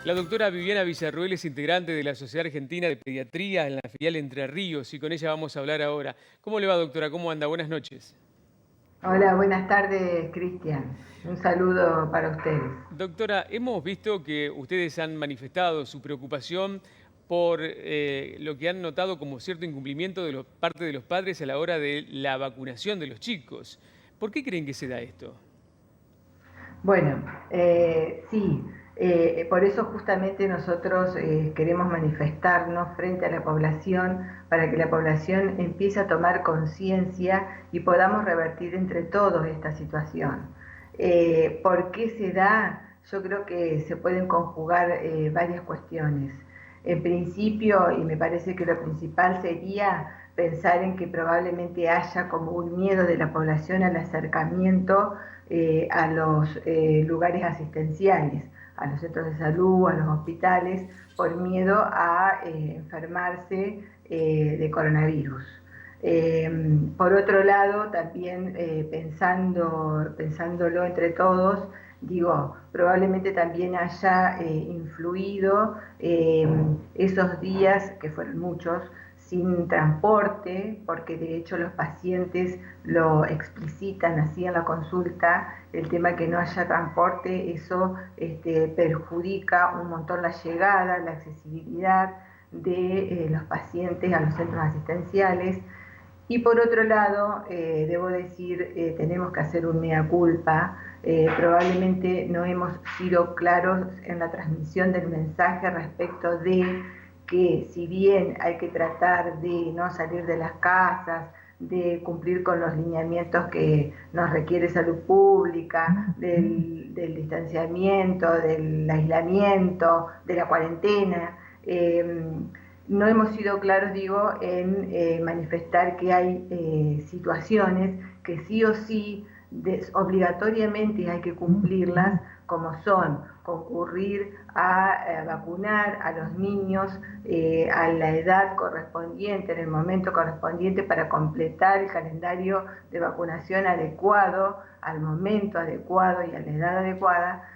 La doctora Viviana Villarruel es integrante de la Sociedad Argentina de Pediatría en la filial Entre Ríos y con ella vamos a hablar ahora. ¿Cómo le va, doctora? ¿Cómo anda? Buenas noches. Hola, buenas tardes, Cristian. Un saludo para ustedes. Doctora, hemos visto que ustedes han manifestado su preocupación por lo que han notado como cierto incumplimiento de parte de los padres a la hora de la vacunación de los chicos. ¿Por qué creen que se da esto? Bueno, sí, por eso justamente nosotros queremos manifestarnos frente a la población para que la población empiece a tomar conciencia y podamos revertir entre todos esta situación. ¿Por qué se da? Yo creo que se pueden conjugar varias cuestiones. En principio, y me parece que lo principal sería pensar en que probablemente haya como un miedo de la población al acercamiento a los lugares asistenciales, a los centros de salud, a los hospitales, por miedo a enfermarse de coronavirus. Por otro lado, también pensándolo entre todos, digo, probablemente también haya influido esos días, que fueron muchos, sin transporte, porque de hecho los pacientes lo explicitan así en la consulta, el tema que no haya transporte, eso perjudica un montón la llegada, la accesibilidad de los pacientes a los centros asistenciales. Y por otro lado, debo decir, tenemos que hacer un mea culpa. Probablemente no hemos sido claros en la transmisión del mensaje respecto de que si bien hay que tratar de no salir de las casas, de cumplir con los lineamientos que nos requiere salud pública, del distanciamiento, del aislamiento, de la cuarentena, no hemos sido claros, digo, en manifestar que hay situaciones que sí o sí obligatoriamente hay que cumplirlas, como son concurrir a vacunar a los niños a la edad correspondiente, en el momento correspondiente, para completar el calendario de vacunación adecuado, al momento adecuado y a la edad adecuada.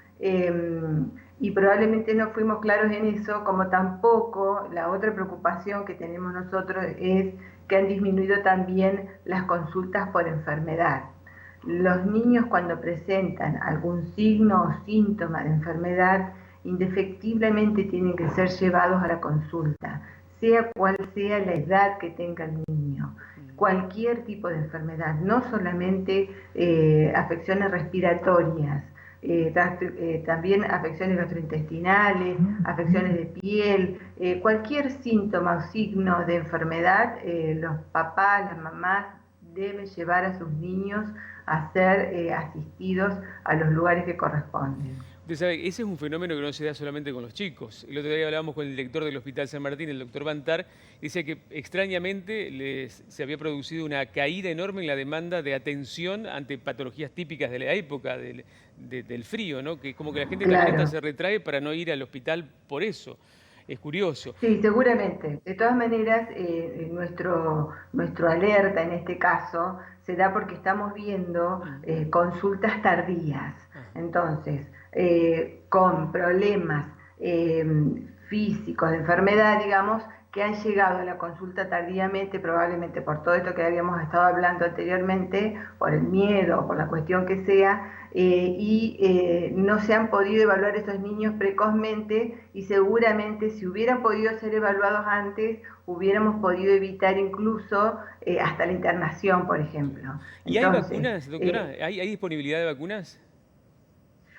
Y probablemente no fuimos claros en eso, como tampoco la otra preocupación que tenemos nosotros es que han disminuido también las consultas por enfermedad. Los niños, cuando presentan algún signo o síntoma de enfermedad, indefectiblemente tienen que ser llevados a la consulta, sea cual sea la edad que tenga el niño. Cualquier tipo de enfermedad, no solamente afecciones respiratorias, también afecciones gastrointestinales, afecciones de piel, cualquier síntoma o signo de enfermedad, los papás, las mamás deben llevar a sus niños a ser asistidos a los lugares que corresponden. Usted sabe, ese es un fenómeno que no se da solamente con los chicos. El otro día hablábamos con el director del Hospital San Martín, el doctor Bantar, y decía que extrañamente se había producido una caída enorme en la demanda de atención ante patologías típicas de la época, del frío, ¿no? Que como que la gente también Claro. se retrae para no ir al hospital por eso. Es curioso. Sí, seguramente. De todas maneras, nuestro alerta en este caso se da porque estamos viendo consultas tardías. Ah. Entonces, con problemas físicos, de enfermedad, digamos, que han llegado a la consulta tardíamente, probablemente por todo esto que habíamos estado hablando anteriormente, por el miedo, por la cuestión que sea, y no se han podido evaluar estos niños precozmente, y seguramente si hubieran podido ser evaluados antes, hubiéramos podido evitar incluso hasta la internación, por ejemplo. ¿Y hay Entonces, vacunas, doctora? ¿Hay disponibilidad de vacunas?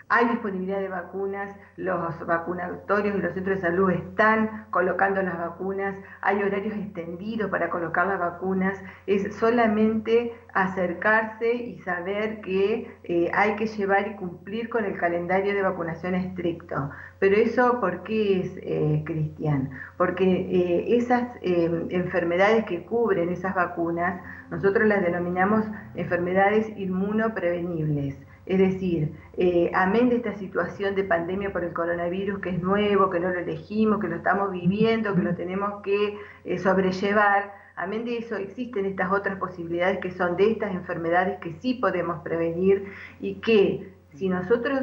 hay disponibilidad de vacunas, los vacunatorios y los centros de salud están colocando las vacunas, hay horarios extendidos para colocar las vacunas, es solamente acercarse y saber que hay que llevar y cumplir con el calendario de vacunación estricto. Pero eso, ¿por qué es, Cristian? Porque esas enfermedades que cubren esas vacunas, nosotros las denominamos enfermedades inmunoprevenibles. Es decir, amén de esta situación de pandemia por el coronavirus, que es nuevo, que no lo elegimos, que lo estamos viviendo, que lo tenemos que sobrellevar, amén de eso existen estas otras posibilidades que son de estas enfermedades que sí podemos prevenir y que si nosotros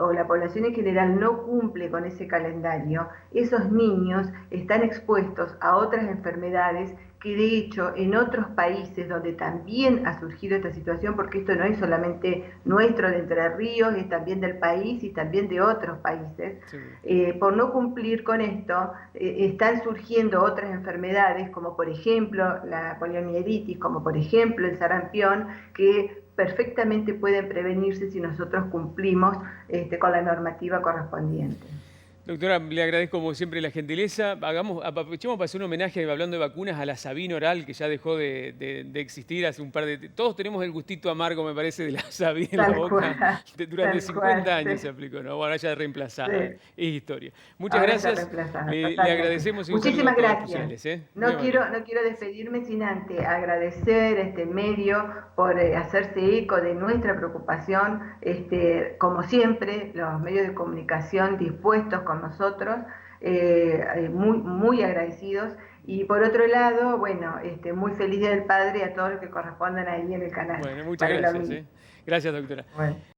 o la población en general no cumple con ese calendario, esos niños están expuestos a otras enfermedades que de hecho en otros países donde también ha surgido esta situación, porque esto no es solamente nuestro de Entre Ríos, es también del país y también de otros países, por no cumplir con esto, están surgiendo otras enfermedades como por ejemplo la poliomielitis, como por ejemplo el sarampión, que perfectamente pueden prevenirse si nosotros cumplimos con la normativa correspondiente. Doctora, le agradezco como siempre la gentileza. Aprovechemos para hacer un homenaje, hablando de vacunas, a la Sabin Oral, que ya dejó de existir hace un par de... Todos tenemos el gustito amargo, me parece, de la Sabin en la boca. Durante 50 años se aplicó, ¿no? Bueno, ya reemplazada. Es historia. Muchas gracias. Le agradecemos y un saludo a todos los posibles. No quiero despedirme sin antes agradecer este medio por hacerse eco de nuestra preocupación. Como siempre, los medios de comunicación dispuestos con nosotros, muy agradecidos. Y por otro lado, bueno, muy feliz Día del Padre a todos los que correspondan ahí en el canal. Bueno, muchas gracias. Gracias, doctora. Bueno.